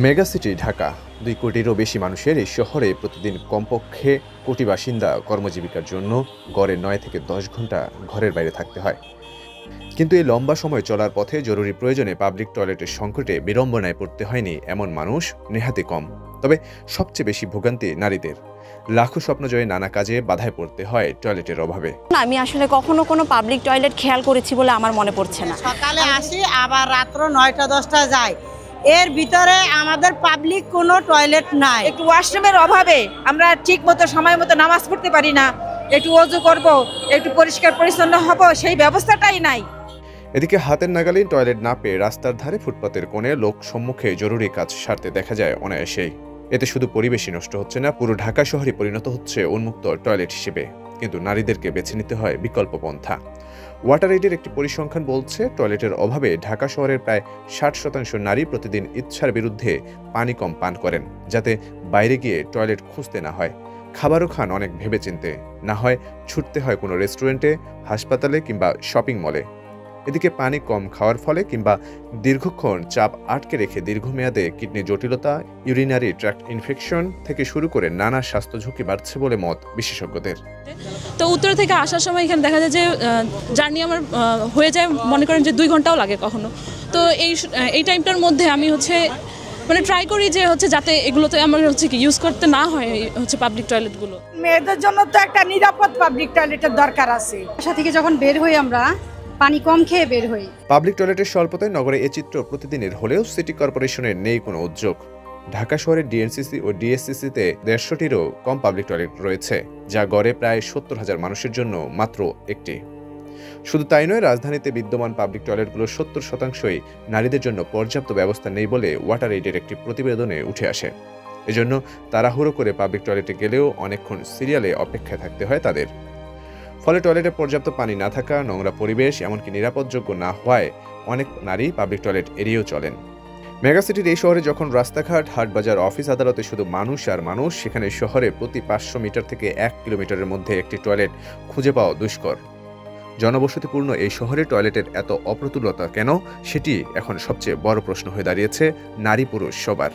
Mega city Dhaka ২ কোটিরও বেশি মানুষের এই শহরে প্রতিদিন কমপক্ষে কোটি বাসিন্দা কর্মজীবিকার জন্য গড়ে ৯ থেকে ১০ ঘন্টা ঘরের বাইরে থাকতে হয়। কিন্তু এই লম্বা সময় চলার পথে জরুরি প্রয়োজনে পাবলিক টয়লেটের সংকটে বিড়ম্বনায় পড়তে হয়নি এমন মানুষ নেহাতি কম। তবে সবচেয়ে বেশি ভোগান্তি নারীদের। লাখো স্বপ্ন জয়ে নানা কাজে বাধায় পড়তে হয় টয়লেটের অভাবে। আমি আসলে কখনো কোনো পাবলিক টয়লেট খেয়াল করেছি বলে আমার মনে পড়ছে না। সকালে আসি আবার রাত্র ৯টা-১০টা যায়, এর ভিতরে আমাদের পাবলিক কোনো টয়লেট নাই। একটু ওয়াশরুমের অভাবে আমরা ঠিক মতো সময় মতো নামাজ পড়তে পারি না, একটু ওযু করব, একটু পরিষ্কার পরিচ্ছন্ন হব, সেই ব্যবস্থাটাই নাই। এদিকে হাতের নাগালে টয়লেট না পেয়ে রাস্তার ধারে ফুটপাতের কোণে লোক সম্মুখে জরুরি কাজ সারতে দেখা যায় অনায়াসেই। এতে শুধু পরিবেশই নষ্ট হচ্ছে না, পুরো ঢাকা শহরই পরিণত হচ্ছে উন্মুক্ত টয়লেট হিসেবে। কিন্তু নারীদেরকে বেছে নিতে হয় বিকল্প পন্থা। ওয়াটার এইডের একটি পরিসংখ্যান বলছে, টয়লেটের অভাবে ঢাকা শহরের প্রায় ৬০% নারী প্রতিদিন ইচ্ছার বিরুদ্ধে পানি কম পান করেন, যাতে বাইরে গিয়ে টয়লেট খুঁজতে না হয়। খাবারও খান অনেক ভেবেচিন্তে, না হয় ছুটতে হয় কোনো রেস্টুরেন্টে, হাসপাতালে কিংবা শপিং মলে। এদিকে পানি কম খাওয়ার ফলে কিংবা দীর্ঘক্ষণ চাপ আটকে রেখে দীর্ঘমেয়াদে কিডনি জটিলতা, ইউরিনারি ট্র্যাক্ট ইনফেকশন থেকে শুরু করে নানা স্বাস্থ্য ঝুঁকি বাড়ছে বলে মত বিশেষজ্ঞদের। তো উত্তর থেকে আসার সময় এখানে দেখা যায় যে জার্নি আমার হয়ে যায়, মনে করেন যে 2 ঘন্টাও লাগে কখনো। তো এই টাইমটার মধ্যে আমি ট্রাই করি যে যাতে এগুলোতে আমার কি ইউজ করতে না হয় পাবলিক টয়লেটগুলো। মেয়েদের জন্য তো একটা নিরাপদ পাবলিক টয়লেটের দরকার আছে। বাসা থেকে যখন বের হই আমরা পানি কম খেয়ে বের হই। পাবলিক টয়লেটের স্বল্পতায় নগরে এ চিত্র প্রতিদিনের হলেও সিটি কর্পোরেশনের নেই কোনো উদ্যোগ। ঢাকা শহরের ডিএনসিসি ও ডিএসসিসিতে ১৫০টিরও কম পাবলিক টয়লেট রয়েছে, যা গড়ে প্রায় ৭০,০০০ মানুষের জন্য মাত্র একটি। শুধু তাই নয়, রাজধানীতে বিদ্যমান পাবলিক টয়লেটগুলোর ৭০%ই নারীদের জন্য পর্যাপ্ত ব্যবস্থা নেই বলে ওয়াটার এইডের একটি প্রতিবেদনে উঠে আসে। এজন্য তাড়াহুড়ো করে পাবলিক টয়লেটে গেলেও অনেকক্ষণ সিরিয়ালে অপেক্ষায় থাকতে হয় তাদের। ফলে টয়লেটে পর্যাপ্ত পানি না থাকা, নোংরা পরিবেশ, এমনকি নিরাপদযোগ্য না হওয়ায় অনেক নারী পাবলিক টয়লেট এড়িয়েও চলেন। মেগাসিটির এই শহরে যখন রাস্তাঘাট, হাটবাজার, অফিস আদালতে শুধু মানুষ আর মানুষ, সেখানে শহরে প্রতি ৫০০ মিটার থেকে ১ কিলোমিটারের মধ্যে একটি টয়লেট খুঁজে পাওয়া দুষ্কর। জনবসতিপূর্ণ এই শহরে টয়লেটের এত অপ্রতুলতা কেন, সেটি এখন সবচেয়ে বড় প্রশ্ন হয়ে দাঁড়িয়েছে নারী পুরুষ সবার।